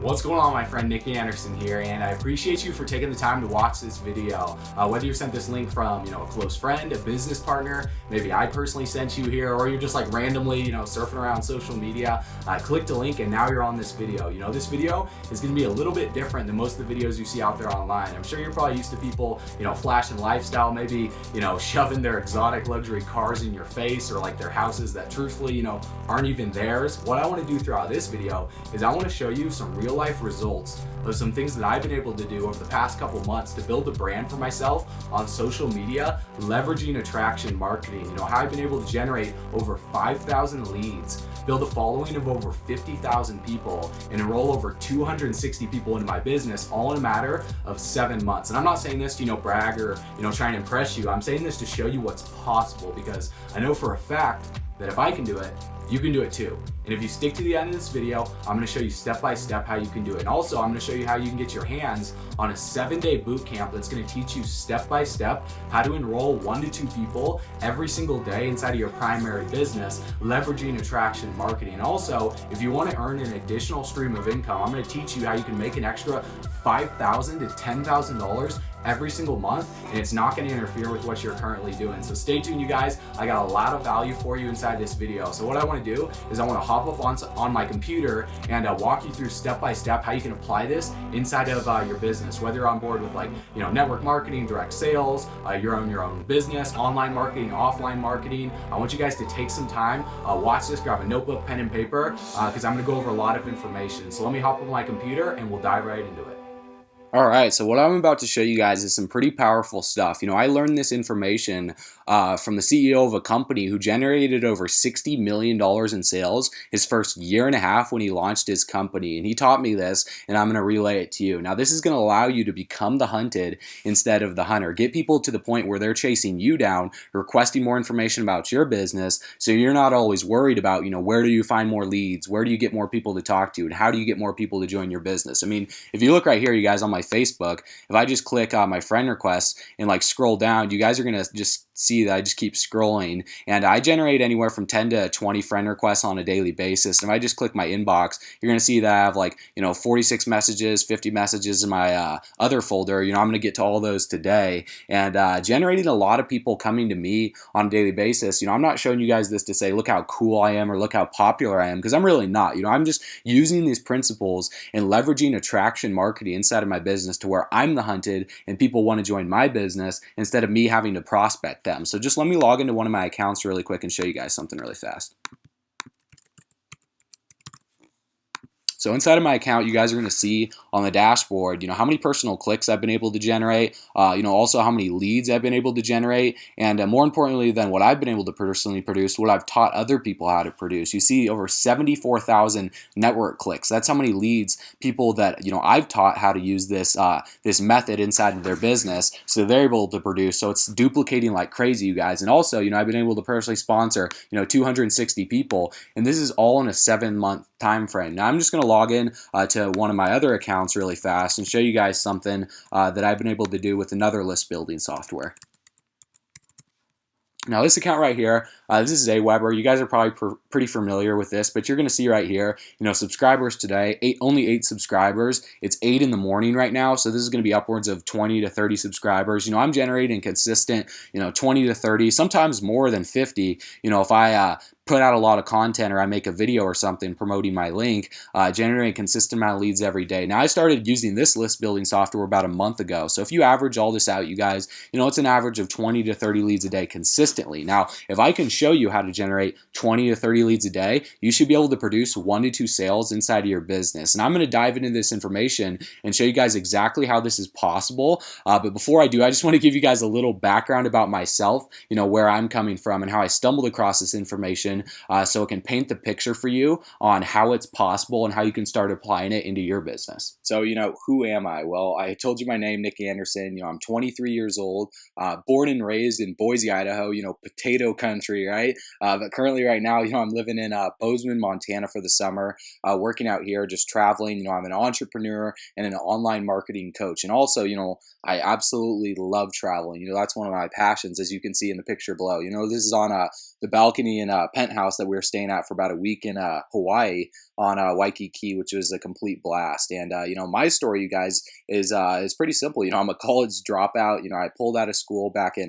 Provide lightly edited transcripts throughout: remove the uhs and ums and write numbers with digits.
What's going on, my friend? Nick Anderson here, and I appreciate you for taking the time to watch this video. Whether you sent this link from, a close friend, a business partner, maybe I personally sent you here, or you're just like randomly, surfing around social media, clicked a link and now you're on this video. This video is going to be a little bit different than most of the videos you see out there online. I'm sure you're probably used to people, flashing lifestyle, maybe, shoving their exotic luxury cars in your face, or like their houses that truthfully, aren't even theirs. What I want to do throughout this video is I want to show you some real life results of some things that I've been able to do over the past couple months to build a brand for myself on social media, leveraging attraction marketing. How I've been able to generate over 5,000 leads, build a following of over 50,000 people, and enroll over 260 people into my business, all in a matter of 7 months. And I'm not saying this to, brag or, try and impress you. I'm saying this to show you what's possible, because I know for a fact that if I can do it, you can do it too. And if you stick to the end of this video, I'm gonna show you step by step how you can do it. And also, I'm gonna show you how you can get your hands on a 7-day boot camp that's gonna teach you step by step how to enroll 1 to 2 people every single day inside of your primary business, leveraging attraction marketing. And also, if you wanna earn an additional stream of income, I'm gonna teach you how you can make an extra $5,000 to $10,000 every single month, and it's not going to interfere with what you're currently doing. So stay tuned, you guys. I got a lot of value for you inside this video. So what I want to do is I want to hop up on my computer and walk you through step by step how you can apply this inside of your business, whether you're on board with network marketing, direct sales, your own business, online marketing, offline marketing. I want you guys to take some time, watch this, grab a notebook, pen and paper, because I'm going to go over a lot of information. So let me hop on my computer and we'll dive right into it. All right, so what I'm about to show you guys is some pretty powerful stuff. I learned this information from the CEO of a company who generated over $60 million in sales his first year and a half when he launched his company. And he taught me this, and I'm going to relay it to you. Now, this is going to allow you to become the hunted instead of the hunter. Get people to the point where they're chasing you down, requesting more information about your business, so you're not always worried about, where do you find more leads? Where do you get more people to talk to? And how do you get more people to join your business? I mean, if you look right here, you guys, on my Facebook, if I just click my friend requests and scroll down, you guys are going to just see that I just keep scrolling, and I generate anywhere from 10 to 20 friend requests on a daily basis. And if I just click my inbox, you're going to see that I have 46 messages, 50 messages in my other folder. I'm going to get to all those today, and generating a lot of people coming to me on a daily basis. I'm not showing you guys this to say, look how cool I am or look how popular I am, because I'm really not. I'm just using these principles and leveraging attraction marketing inside of my business to where I'm the hunted and people want to join my business instead of me having to prospect them. So just let me log into one of my accounts really quick and show you guys something really fast. So inside of my account, you guys are going to see on the dashboard, how many personal clicks I've been able to generate, also how many leads I've been able to generate, and more importantly than what I've been able to personally produce, what I've taught other people how to produce. You see over 74,000 network clicks. That's how many leads people that, I've taught how to use this method inside of their business, so they're able to produce. So it's duplicating like crazy, you guys. And also, I've been able to personally sponsor, 260 people, and this is all in a 7-month time frame. Now I'm just going to log in to one of my other accounts really fast and show you guys something that I've been able to do with another list building software. Now this account right here, this is Aweber. You guys are probably pretty familiar with this, but you're going to see right here, subscribers today, only 8 subscribers. It's 8 in the morning right now, so this is going to be upwards of 20 to 30 subscribers. I'm generating consistent, 20 to 30, sometimes more than 50. If I put out a lot of content or I make a video or something promoting my link, generating a consistent amount of leads every day. Now I started using this list building software about a month ago. So if you average all this out, you guys, it's an average of 20 to 30 leads a day consistently. Now, if I can show you how to generate 20 to 30 leads a day, you should be able to produce 1 to 2 sales inside of your business. And I'm going to dive into this information and show you guys exactly how this is possible. But before I do, I just want to give you guys a little background about myself, where I'm coming from and how I stumbled across this information, so it can paint the picture for you on how it's possible and how you can start applying it into your business. So, who am I? Well, I told you my name, Nick Anderson. I'm 23 years old, born and raised in Boise, Idaho, potato country, right? But currently right now, I'm living in Bozeman, Montana for the summer, working out here, just traveling. I'm an entrepreneur and an online marketing coach. And also, I absolutely love traveling. That's one of my passions, as you can see in the picture below. This is on the balcony and penthouse that we were staying at for about a week in Hawaii on Waikiki, which was a complete blast. And my story, you guys, is pretty simple. I'm a college dropout. I pulled out of school back in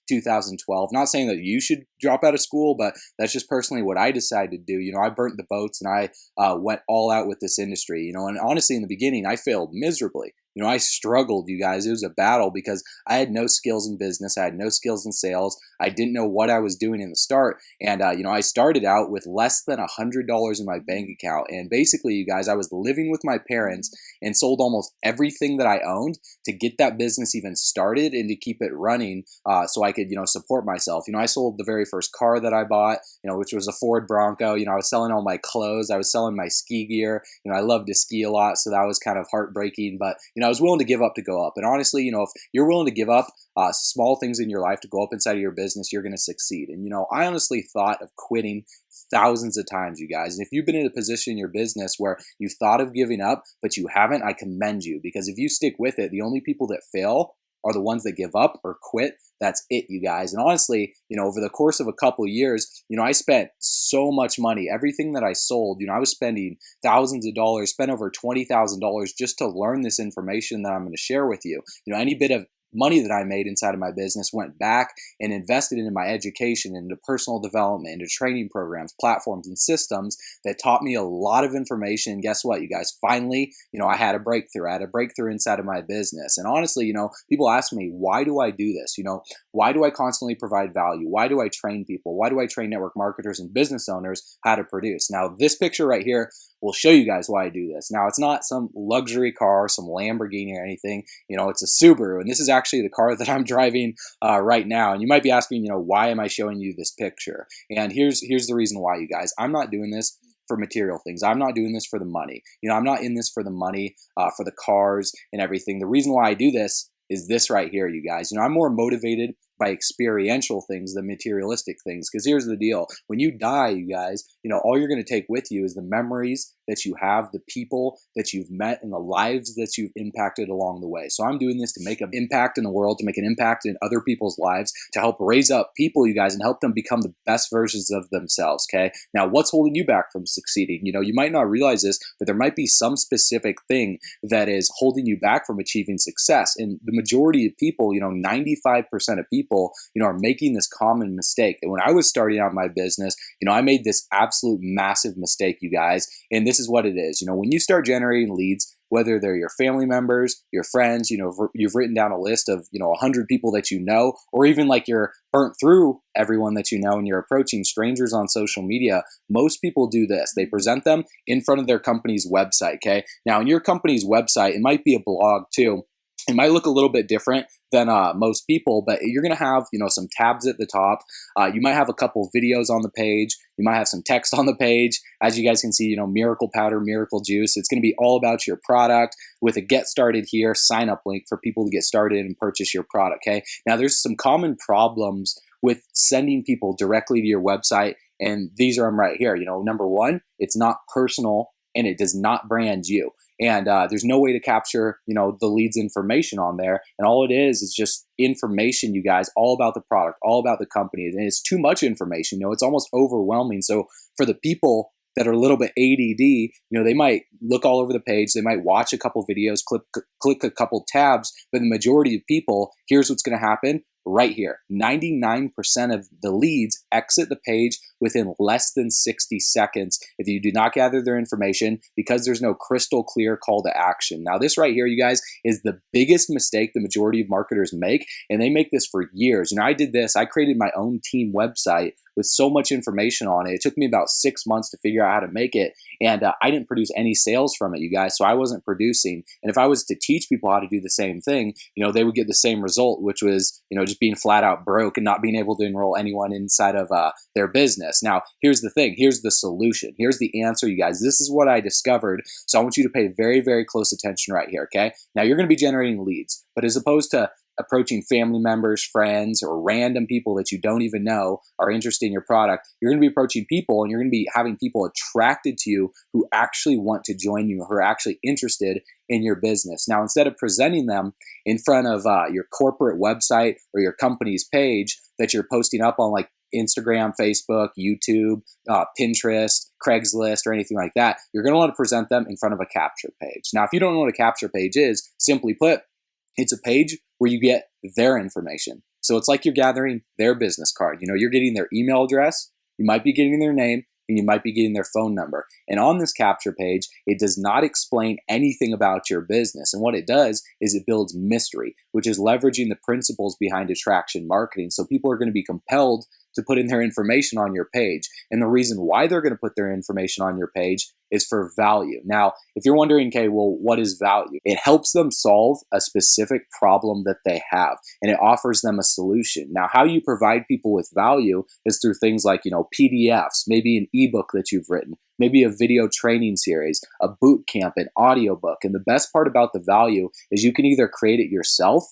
2012. Not saying that you should drop out of school, but that's just personally what I decided to do. I burnt the boats and I went all out with this industry. And honestly, in the beginning, I failed miserably. I struggled, you guys. It was a battle because I had no skills in business. I had no skills in sales. I didn't know what I was doing in the start. And, I started out with less than $100 in my bank account. And basically, you guys, I was living with my parents and sold almost everything that I owned to get that business even started and to keep it running so I could, support myself. I sold the very first car that I bought, which was a Ford Bronco. I was selling all my clothes. I was selling my ski gear. I love to ski a lot, so that was kind of heartbreaking. But, I was willing to give up to go up. And honestly, if you're willing to give up small things in your life to go up inside of your business, you're going to succeed. And, I honestly thought of quitting thousands of times, you guys. And if you've been in a position in your business where you've thought of giving up, but you haven't, I commend you, because if you stick with it, the only people that fail are the ones that give up or quit. That's it, you guys. And honestly, over the course of a couple of years, I spent so much money. Everything that I sold, I was spending thousands of dollars, spent over $20,000 just to learn this information that I'm going to share with you. Any bit of money that I made inside of my business went back and invested into my education, into personal development, into training programs, platforms, and systems that taught me a lot of information. And guess what, you guys? Finally, I had a breakthrough. I had a breakthrough inside of my business. And honestly, people ask me, why do I do this? Why do I constantly provide value? Why do I train people? Why do I train network marketers and business owners how to produce? Now, this picture right here will show you guys why I do this. Now, it's not some luxury car, some Lamborghini or anything. It's a Subaru, and this is actually the car that I'm driving right now. And you might be asking, why am I showing you this picture? And here's the reason why, you guys. I'm not doing this for material things. I'm not doing this for the money. I'm not in this for the money, for the cars and everything. The reason why I do this is this right here, you guys. I'm more motivated by experiential things than materialistic things. Because here's the deal. When you die, you guys, all you're going to take with you is the memories that you have, the people that you've met, and the lives that you've impacted along the way. So I'm doing this to make an impact in the world, to make an impact in other people's lives, to help raise up people, you guys, and help them become the best versions of themselves, okay? Now, what's holding you back from succeeding? You might not realize this, but there might be some specific thing that is holding you back from achieving success. And the majority of people, 95% of people, are making this common mistake. And when I was starting out my business, I made this absolute massive mistake, you guys. And this is what it is. When you start generating leads, whether they're your family members, your friends, you've written down a list of, 100 people that you know, or even like you're burnt through everyone that you know and you're approaching strangers on social media. Most people do this. They present them in front of their company's website, okay? Now, in your company's website, it might be a blog too. It might look a little bit different than most people, but you're going to have, some tabs at the top. You might have a couple videos on the page. You might have some text on the page. As you guys can see, miracle powder, miracle juice. It's going to be all about your product with a get started here sign up link for people to get started and purchase your product. Okay. Now, there's some common problems with sending people directly to your website, and these are them right here. Number one, it's not personal and it does not brand you. And there's no way to capture, the lead's information on there. And all it is just information, you guys, all about the product, all about the company. And it's too much information. It's almost overwhelming. So for the people that are a little bit ADD, they might look all over the page. They might watch a couple videos, click a couple tabs. But the majority of people, here's what's going to happen. Right here, 99% of the leads exit the page within less than 60 seconds if you do not gather their information, because there's no crystal clear call to action. Now, this right here, you guys, is the biggest mistake the majority of marketers make, and they make this for years. I did this. I created my own team website with so much information on it. It took me about 6 months to figure out how to make it, and I didn't produce any sales from it, you guys, so I wasn't producing. And if I was to teach people how to do the same thing, they would get the same result, which was, just being flat out broke and not being able to enroll anyone inside of their business. Now, here's the thing. Here's the solution. Here's the answer, you guys. This is what I discovered, so I want you to pay very, very close attention right here, okay? Now, you're going to be generating leads, but as opposed to approaching family members, friends, or random people that you don't even know are interested in your product, you're going to be approaching people, and you're going to be having people attracted to you who actually want to join you, who are actually interested in your business. Now, instead of presenting them in front of your corporate website or your company's page that you're posting up on like Instagram, Facebook, YouTube, Pinterest, Craigslist, or anything like that, you're going to want to present them in front of a capture page. Now, if you don't know what a capture page is, simply put, it's a page where you get their information. So it's like you're gathering their business card. You're getting their email address, you might be getting their name, and you might be getting their phone number. And on this capture page, it does not explain anything about your business. And what it does is it builds mystery, which is leveraging the principles behind attraction marketing. So people are going to be compelled to put in their information on your page. And the reason why they're going to put their information on your page is for value. Now, if you're wondering, okay, well, what is value? It helps them solve a specific problem that they have, and it offers them a solution. Now, how you provide people with value is through things like, PDFs, maybe an ebook that you've written, maybe a video training series, a boot camp, an audiobook. And the best part about the value is you can either create it yourself,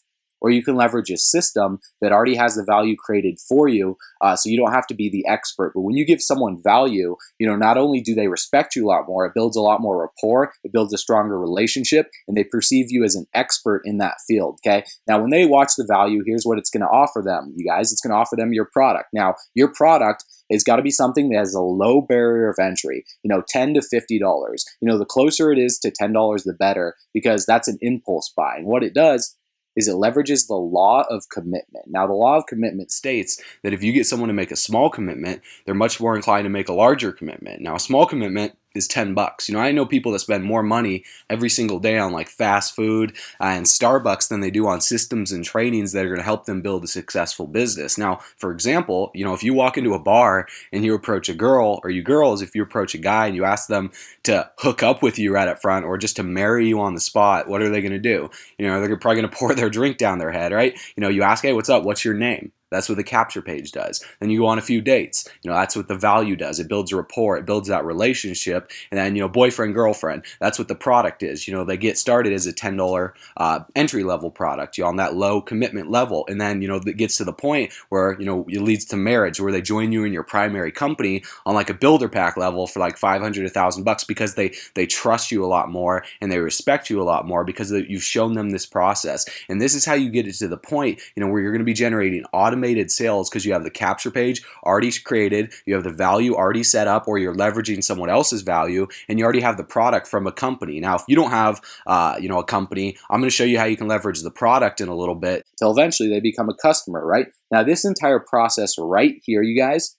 or you can leverage a system that already has the value created for you, so you don't have to be the expert. But when you give someone value, not only do they respect you a lot more, it builds a lot more rapport, it builds a stronger relationship, and they perceive you as an expert in that field, okay? Now, when they watch the value, here's what it's going to offer them, you guys. It's going to offer them your product. Now, your product has got to be something that has a low barrier of entry, $10 to $50. The closer it is to $10, the better, because that's an impulse buy. And what it does is it leverages the law of commitment. Now, the law of commitment states that if you get someone to make a small commitment, they're much more inclined to make a larger commitment. Now, a small commitment is $10. I know people that spend more money every single day on like fast food and Starbucks than they do on systems and trainings that are going to help them build a successful business. Now, for example, if you walk into a bar and you approach a girl, or you girls, if you approach a guy and you ask them to hook up with you right up front or just to marry you on the spot, what are they going to do? They're probably going to pour their drink down their head, right? You ask, hey, what's up? What's your name? That's what the capture page does. Then you go on a few dates. That's what the value does. It builds a rapport. It builds that relationship. And then, boyfriend, girlfriend, that's what the product is. They get started as a $10 entry level product, on that low commitment level. And then, it gets to the point where, it leads to marriage, where they join you in your primary company on like a builder pack level for like $500 to $1,000 because they trust you a lot more and they respect you a lot more because you've shown them this process. And this is how you get it to the point, where you're going to be generating automated sales because you have the capture page already created, you have the value already set up, or you're leveraging someone else's value, and you already have the product from a company. Now, if you don't have a company, I'm going to show you how you can leverage the product in a little bit till eventually they become a customer, right? Now, this entire process right here, you guys,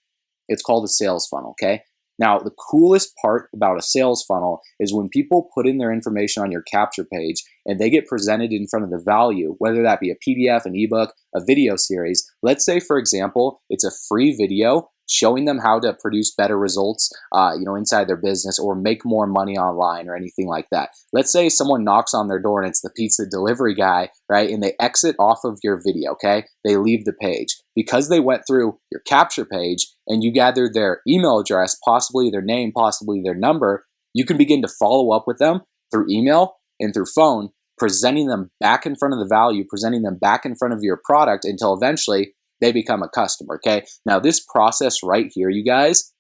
it's called a sales funnel, okay? Now, the coolest part about a sales funnel is when people put in their information on your capture page and they get presented in front of the value, whether that be a PDF, an ebook, a video series. Let's say, for example, it's a free video showing them how to produce better results, inside their business or make more money online or anything like that. Let's say someone knocks on their door and it's the pizza delivery guy, right? And they exit off of your video, okay? They leave the page. Because they went through your capture page and you gathered their email address, possibly their name, possibly their number, you can begin to follow up with them through email and through phone, presenting them back in front of the value, presenting them back in front of your product until eventually they become a customer, okay? Now, this process right here, you guys,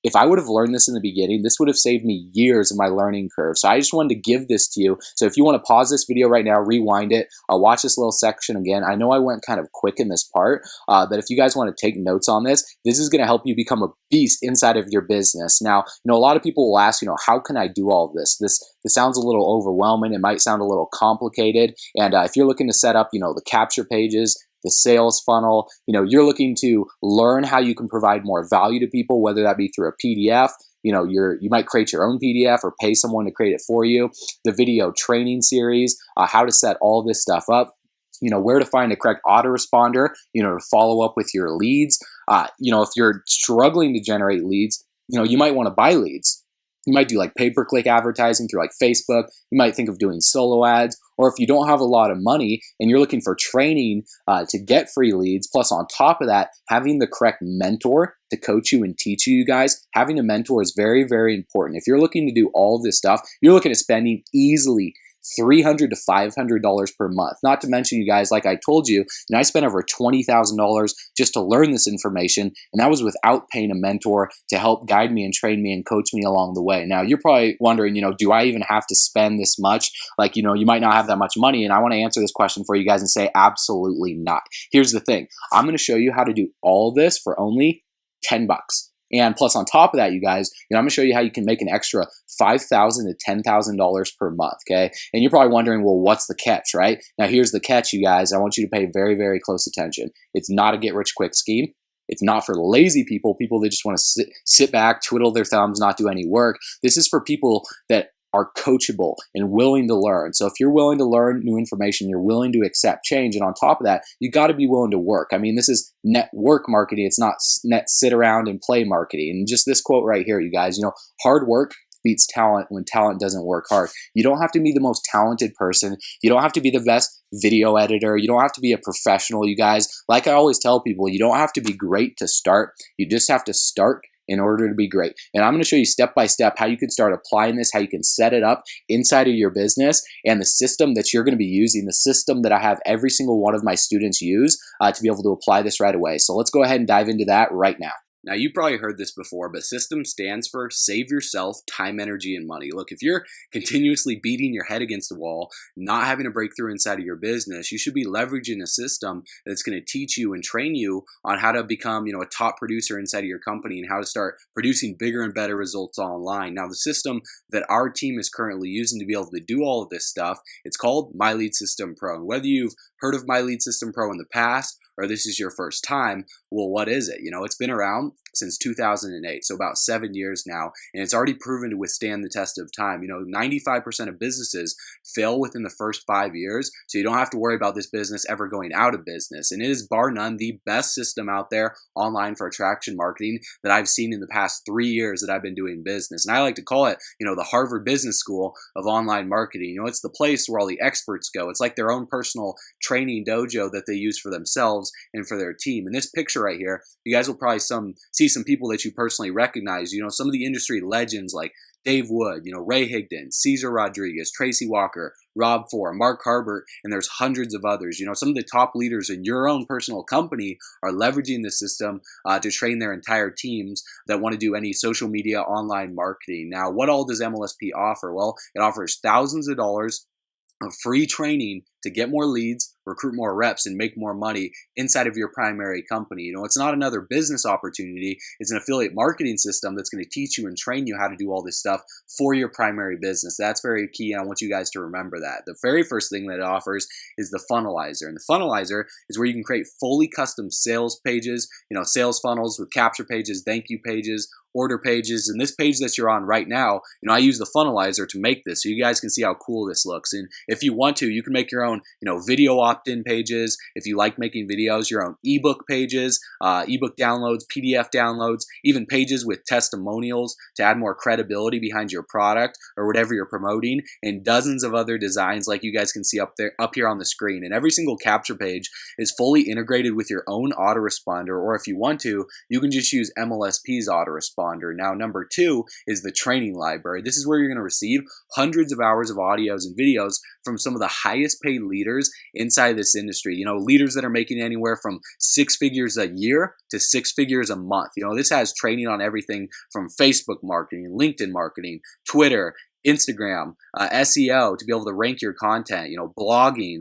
if I would have learned this in the beginning, this would have saved me years of my learning curve. So I just wanted to give this to you. So if you want to pause this video right now, rewind it, watch this little section again. I know I went kind of quick in this part, but if you guys want to take notes on this, this is going to help you become a beast inside of your business. Now, a lot of people will ask, how can I do all of this? This sounds a little overwhelming. It might sound a little complicated. And if you're looking to set up, the capture pages, the sales funnel, you're looking to learn how you can provide more value to people, whether that be through a PDF, you might create your own PDF or pay someone to create it for you, the video training series, how to set all this stuff up, where to find the correct autoresponder, to follow up with your leads. If you're struggling to generate leads, you might want to buy leads. You might do like pay-per-click advertising through like Facebook. You might think of doing solo ads. Or if you don't have a lot of money and you're looking for training to get free leads, plus on top of that, having the correct mentor to coach you and teach you guys, having a mentor is very, very important. If you're looking to do all of this stuff, you're looking at spending easily $300 to $500 per month. Not to mention, you guys, like I told you, I spent over $20,000 just to learn this information, and that was without paying a mentor to help guide me and train me and coach me along the way. Now, you're probably wondering, do I even have to spend this much? Like, you might not have that much money, and I want to answer this question for you guys and say absolutely not. Here's the thing. I'm going to show you how to do all this for only $10. And plus, on top of that, you guys, I'm going to show you how you can make an extra $5,000 to $10,000 per month, okay? And you're probably wondering, well, what's the catch, right? Now, here's the catch, you guys. I want you to pay very, very close attention. It's not a get-rich-quick scheme. It's not for lazy people that just want to sit back, twiddle their thumbs, not do any work. This is for people that are coachable and willing to learn. So if you're willing to learn new information, you're willing to accept change, and on top of that, you got to be willing to work. I mean, this is network marketing. It's not net sit around and play marketing. And just this quote right here, you guys, hard work beats talent when talent doesn't work hard. You don't have to be the most talented person. You don't have to be the best video editor. You don't have to be a professional, you guys. Like I always tell people, you don't have to be great to start. You just have to start in order to be great. And I'm going to show you step by step how you can start applying this, how you can set it up inside of your business, and the system that you're going to be using, the system that I have every single one of my students use to be able to apply this right away. So let's go ahead and dive into that right now. Now, you probably heard this before, but SYSTEM stands for Save Yourself Time, Energy, and Money. Look, if you're continuously beating your head against the wall, not having a breakthrough inside of your business, you should be leveraging a system that's going to teach you and train you on how to become, a top producer inside of your company and how to start producing bigger and better results online. Now, the system that our team is currently using to be able to do all of this stuff, it's called My Lead System Pro. And whether you've heard of My Lead System Pro in the past or this is your first time, well, what is it? It's been around since 2008, so about 7 years now, and it's already proven to withstand the test of time. 95% of businesses fail within the first 5 years, so you don't have to worry about this business ever going out of business. And it is bar none the best system out there online for attraction marketing that I've seen in the past 3 years that I've been doing business. And I like to call it, the Harvard Business School of online marketing. It's the place where all the experts go. It's like their own personal training dojo that they use for themselves and for their team. In this picture right here, you guys will probably see some people that you personally recognize. Some of the industry legends like Dave Wood, Ray Higdon, Cesar Rodriguez, Tracy Walker, Rob Ford, Mark Harbert, and there's hundreds of others. Some of the top leaders in your own personal company are leveraging the system to train their entire teams that want to do any social media online marketing. Now, what all does MLSP offer? Well, it offers thousands of dollars of free training to get more leads, recruit more reps, and make more money inside of your primary company. It's not another business opportunity. It's an affiliate marketing system that's going to teach you and train you how to do all this stuff for your primary business. That's very key, and I want you guys to remember that. The very first thing that it offers is the funnelizer. And the funnelizer is where you can create fully custom sales pages, sales funnels with capture pages, thank you pages, order pages. And this page that you're on right now, I use the funnelizer to make this so you guys can see how cool this looks. And if you want to, you can make your own, video opt-in pages. If you like making videos, your own ebook pages, ebook downloads, PDF downloads, even pages with testimonials to add more credibility behind your product or whatever you're promoting, and dozens of other designs like you guys can see up here on the screen. And every single capture page is fully integrated with your own autoresponder, or if you want to, you can just use MLSP's autoresponder. Now, number 2 is the training library. This is where you're going to receive hundreds of hours of audios and videos from some of the highest paid leaders inside this industry. Leaders that are making anywhere from 6 figures a year to 6 figures a month. This has training on everything from Facebook marketing, LinkedIn marketing, Twitter, Instagram, SEO to be able to rank your content, blogging,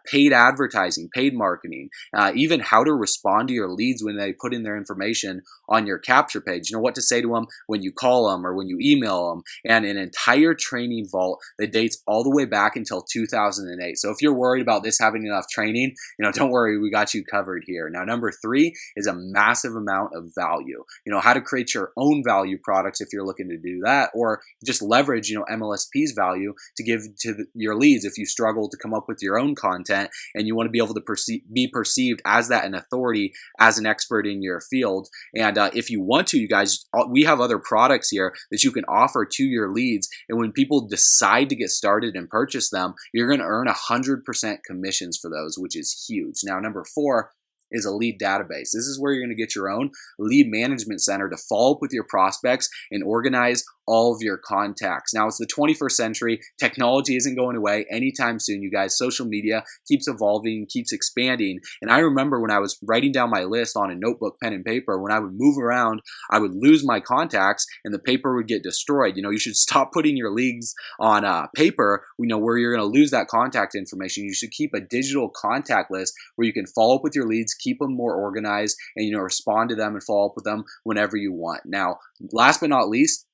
paid advertising, paid marketing, even how to respond to your leads when they put in their information on your capture page, what to say to them when you call them or when you email them, and an entire training vault that dates all the way back until 2008. So if you're worried about this having enough training, don't worry, we got you covered here. Now, number 3 is a massive amount of value, how to create your own value products if you're looking to do that, or just leverage, MLSP's value to give to your leads if you struggle to come up with your own content and you want to be able to be perceived as that an authority, as an expert in your field. And if you want to, you guys, we have other products here that you can offer to your leads. And when people decide to get started and purchase them, you're going to earn 100% commissions for those, which is huge. Now, number 4 is a lead database. This is where you're going to get your own lead management center to follow up with your prospects and organize all of your contacts. Now, it's the 21st century. Technology isn't going away anytime soon, you guys. Social media keeps evolving, keeps expanding. And I remember when I was writing down my list on a notebook, pen, and paper, when I would move around, I would lose my contacts and the paper would get destroyed. You should stop putting your leads on paper, where you're going to lose that contact information. You should keep a digital contact list where you can follow up with your leads, keep them more organized, and respond to them and follow up with them whenever you want. Now, last but not least,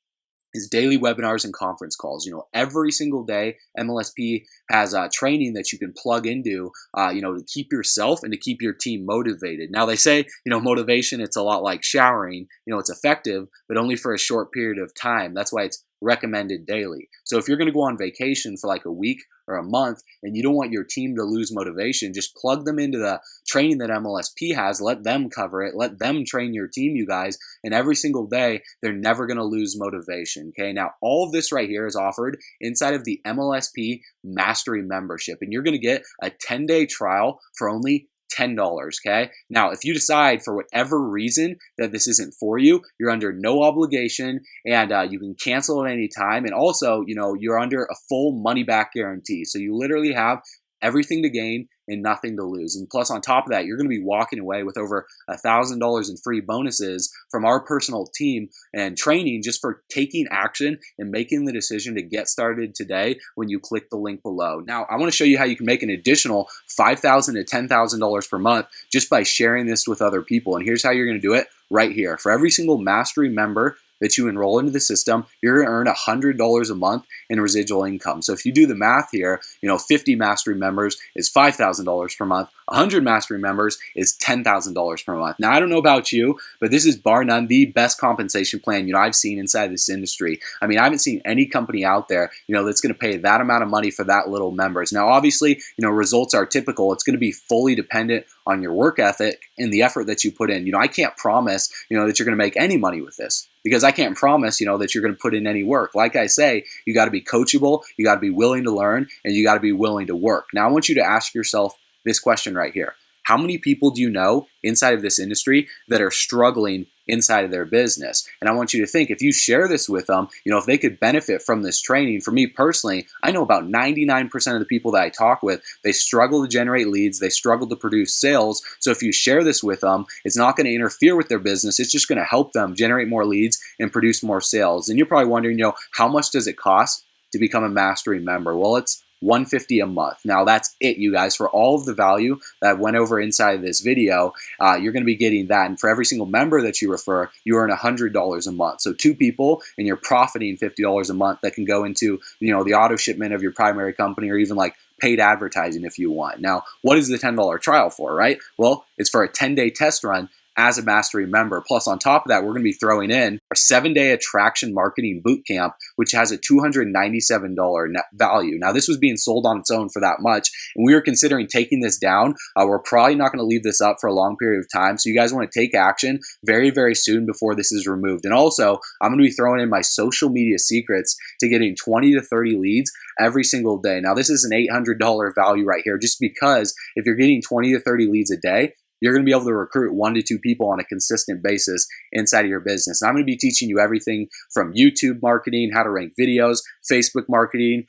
is daily webinars and conference calls. Every single day, MLSP has training that you can plug into, to keep yourself and to keep your team motivated. Now, they say, motivation, it's a lot like showering. It's effective, but only for a short period of time. That's why it's recommended daily. So if you're going to go on vacation for like a week or a month and you don't want your team to lose motivation, just plug them into the training that MLSP has, let them cover it, let them train your team, you guys, and every single day they're never going to lose motivation. Okay, now all of this right here is offered inside of the MLSP Mastery membership, and you're going to get a 10-day trial for only $10, okay? Now, if you decide for whatever reason that this isn't for you, you're under no obligation and you can cancel at any time. And also, you're under a full money back guarantee. So you literally have everything to gain and nothing to lose. And plus, on top of that, you're going to be walking away with over $1,000 in free bonuses from our personal team and training just for taking action and making the decision to get started today when you click the link below. Now, I want to show you how you can make an additional $5,000 to $10,000 per month just by sharing this with other people. And here's how you're going to do it right here. For every single Mastery member that you enroll into the system, you're going to earn $100 a month in residual income. So if you do the math here, 50 Mastery members is $5,000 per month. 100 Mastery members is $10,000 per month. Now, I don't know about you, but this is bar none the best compensation plan I've seen inside this industry. I mean, I haven't seen any company out there that's going to pay that amount of money for that little members. Now, obviously, results are typical. It's going to be fully dependent on your work ethic and the effort that you put in. I can't promise that you're going to make any money with this, because I can't promise, that you're going to put in any work. Like I say, you got to be coachable, you got to be willing to learn, and you got to be willing to work. Now, I want you to ask yourself this question right here. How many people do you know inside of this industry that are struggling inside of their business? And I want you to think, if you share this with them, if they could benefit from this training. For me personally, I know about 99% of the people that I talk with, they struggle to generate leads, they struggle to produce sales. So if you share this with them, it's not going to interfere with their business. It's just going to help them generate more leads and produce more sales. And you're probably wondering, how much does it cost to become a Mastery member? Well, it's $150 a month. Now, that's it, you guys. For all of the value that I went over inside of this video, you're going to be getting that. And for every single member that you refer, you earn $100 a month. So 2 people, and you're profiting $50 a month that can go into, the auto shipment of your primary company, or even like paid advertising if you want. Now, what is the $10 trial for, right? Well, it's for a 10-day test run as a Mastery member. Plus, on top of that, we're going to be throwing in a 7-day attraction marketing bootcamp, which has a $297 net value. Now, this was being sold on its own for that much, and we were considering taking this down. We're probably not going to leave this up for a long period of time, so you guys want to take action very, very soon before this is removed. And also, I'm going to be throwing in my social media secrets to getting 20 to 30 leads every single day. Now, this is an $800 value right here, just because if you're getting 20 to 30 leads a day, you're going to be able to recruit 1 to 2 people on a consistent basis inside of your business. And I'm going to be teaching you everything from YouTube marketing, how to rank videos, Facebook marketing,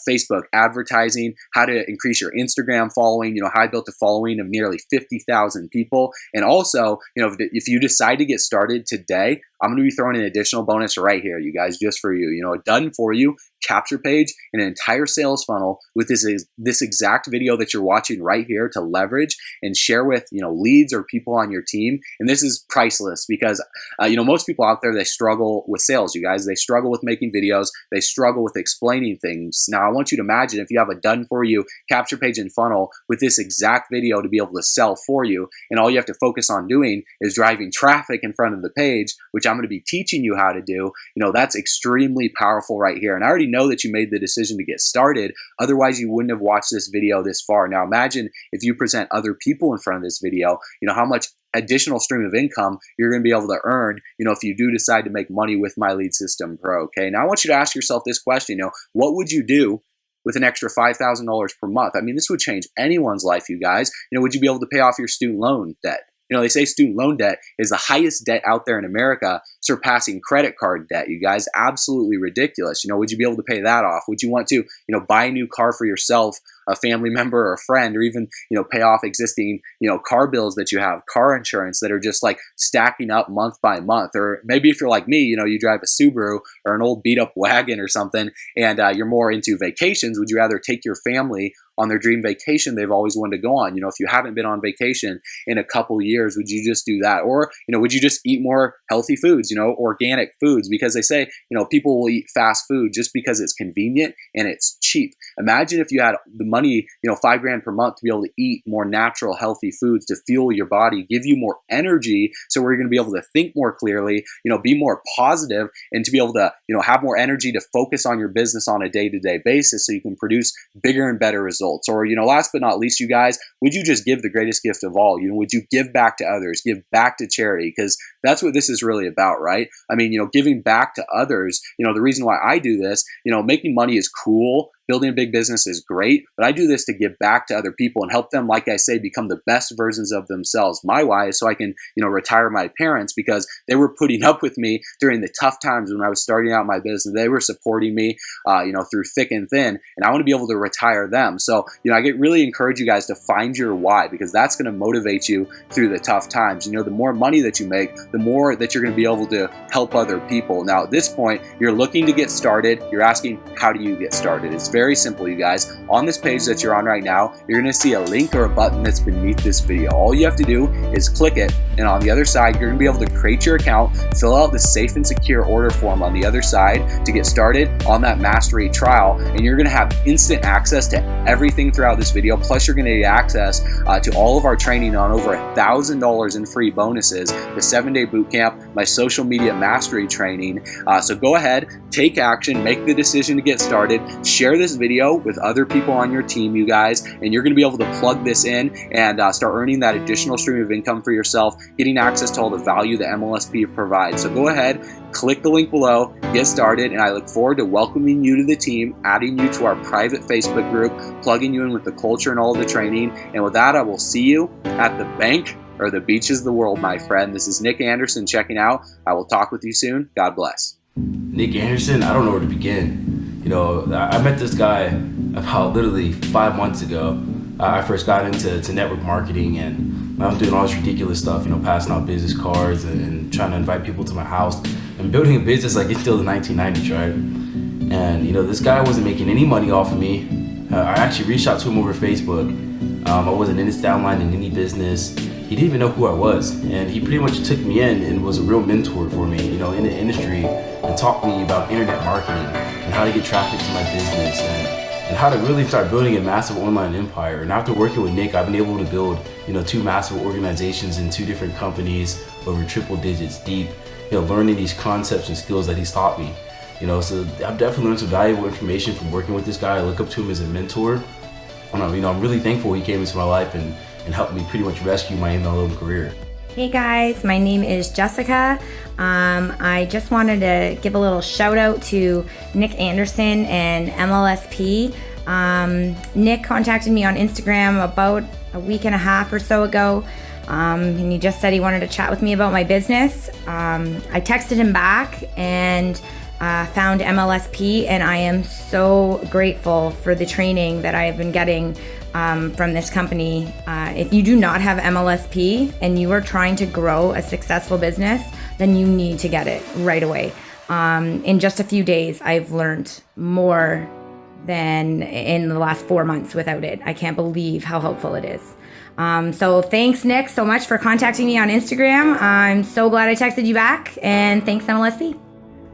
Facebook advertising, how to increase your Instagram following, how I built a following of nearly 50,000 people. And also, if you decide to get started today, I'm going to be throwing an additional bonus right here, you guys, just for you. A done for you capture page and an entire sales funnel with this exact video that you're watching right here to leverage and share with, leads or people on your team. And this is priceless because, most people out there, they struggle with sales, you guys. They struggle with making videos. They struggle with explaining things. Now, I want you to imagine if you have a done for you capture page and funnel with this exact video to be able to sell for you, and all you have to focus on doing is driving traffic in front of the page, which I'm going to be teaching you how to do. That's extremely powerful right here. And I already know that you made the decision to get started. Otherwise, you wouldn't have watched this video this far. Now, imagine if you present other people in front of this video, how much additional stream of income you're going to be able to earn, if you do decide to make money with My Lead System Pro. Okay. Now, I want you to ask yourself this question, what would you do with an extra $5,000 per month? I mean, this would change anyone's life, you guys. Would you be able to pay off your student loan debt? You know, they say student loan debt is the highest debt out there in America, surpassing credit card debt. You guys, absolutely ridiculous. You know, would you be able to pay that off? Would you want to, buy a new car for yourself, a family member or a friend, or even, pay off existing, car bills that you have, car insurance that are just like stacking up month by month? Or maybe if you're like me, you drive a Subaru or an old beat up wagon or something, and you're more into vacations. Would you rather take your family on their dream vacation they've always wanted to go on? If you haven't been on vacation in a couple years, would you just do that? Or, would you just eat more healthy foods, organic foods? Because they say, people will eat fast food just because it's convenient and it's cheap. Imagine if you had the money, $5,000 per month to be able to eat more natural, healthy foods to fuel your body, give you more energy, so we're going to be able to think more clearly, be more positive, and to be able to, have more energy to focus on your business on a day-to-day basis so you can produce bigger and better results. Or, last but not least, you guys, would you just give the greatest gift of all? Would you give back to others, give back to charity? Because that's what this is really about, right? I mean, giving back to others, the reason why I do this, making money is cool. Building a big business is great, but I do this to give back to other people and help them, like I say, become the best versions of themselves. My why is so I can, retire my parents, because they were putting up with me during the tough times when I was starting out my business. They were supporting me, through thick and thin, and I want to be able to retire them. So, I really encourage you guys to find your why, because that's going to motivate you through the tough times. The more money that you make, the more that you're going to be able to help other people. Now, at this point, you're looking to get started. You're asking, how do you get started? It's very simple, you guys. On this page that you're on right now, you're going to see a link or a button that's beneath this video. All you have to do is click it, and on the other side, you're going to be able to create your account, fill out the safe and secure order form on the other side to get started on that mastery trial, and you're going to have instant access to everything throughout this video. Plus, you're going to get access to all of our training on over $1,000 in free bonuses, the 7-day boot camp, my social media mastery training. So go ahead, take action, make the decision to get started, share this video with other people on your team, you guys, and you're going to be able to plug this in and start earning that additional stream of income for yourself, getting access to all the value that MLSP provides. So go ahead, click the link below, get started, and I look forward to welcoming you to the team, adding you to our private Facebook group, plugging you in with the culture and all of the training. And with that, I will see you at the bank or the beaches of the world, my friend. This is Nick Anderson checking out. I will talk with you soon. God bless. Nick Anderson, I don't know where to begin. I met this guy about literally 5 months ago. I first got into network marketing, and I'm doing all this ridiculous stuff, passing out business cards and trying to invite people to my house and building a business like it's still the 1990s, right? And, this guy wasn't making any money off of me. I actually reached out to him over Facebook. I wasn't in his downline in any business. He didn't even know who I was, and he pretty much took me in and was a real mentor for me, in the industry, and taught me about internet marketing and how to get traffic to my business and how to really start building a massive online empire. And after working with Nick, I've been able to build, 2 massive organizations in 2 different companies over triple digits deep, learning these concepts and skills that he's taught me. So I've definitely learned some valuable information from working with this guy. I look up to him as a mentor. And I'm really thankful he came into my life and helped me pretty much rescue my MLM career. Hey guys, my name is Jessica. I just wanted to give a little shout out to Nick Anderson and MLSP. Nick contacted me on Instagram about a week and a half or so ago, and he just said he wanted to chat with me about my business. I texted him back and found MLSP, and I am so grateful for the training that I have been getting from this company. If you do not have MLSP and you are trying to grow a successful business, then you need to get it right away. In just a few days, I've learned more than in the last 4 months without it. I can't believe how helpful it is. So thanks, Nick, so much for contacting me on Instagram. I'm so glad I texted you back, and thanks, MLSP.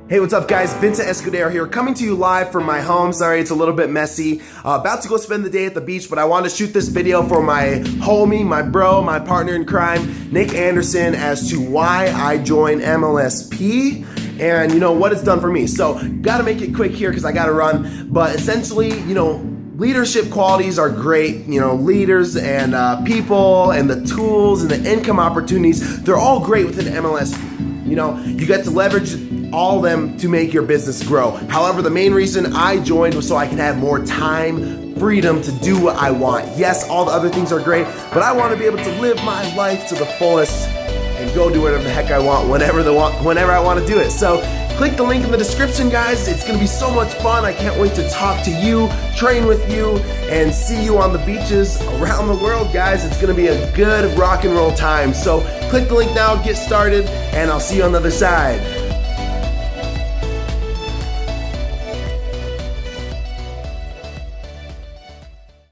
Hey, what's up guys? Vincent Escudero here, coming to you live from my home. Sorry, it's a little bit messy. About to go spend the day at the beach, but I wanted to shoot this video for my homie, my bro, my partner in crime, Nick Anderson, as to why I joined MLSP and what it's done for me. So, gotta make it quick here because I gotta run. But essentially, leadership qualities are great. Leaders and people and the tools and the income opportunities, they're all great within MLSP. You get to leverage all of them to make your business grow. However, the main reason I joined was so I can have more time freedom to do what I want. Yes, all the other things are great, but I want to be able to live my life to the fullest and go do whatever the heck I want whenever I want to do it. So click the link in the description, guys. It's going to be so much fun. I can't wait to talk to you, train with you, and see you on the beaches around the world, guys. It's going to be a good rock and roll time. So click the link now, get started, and I'll see you on the other side.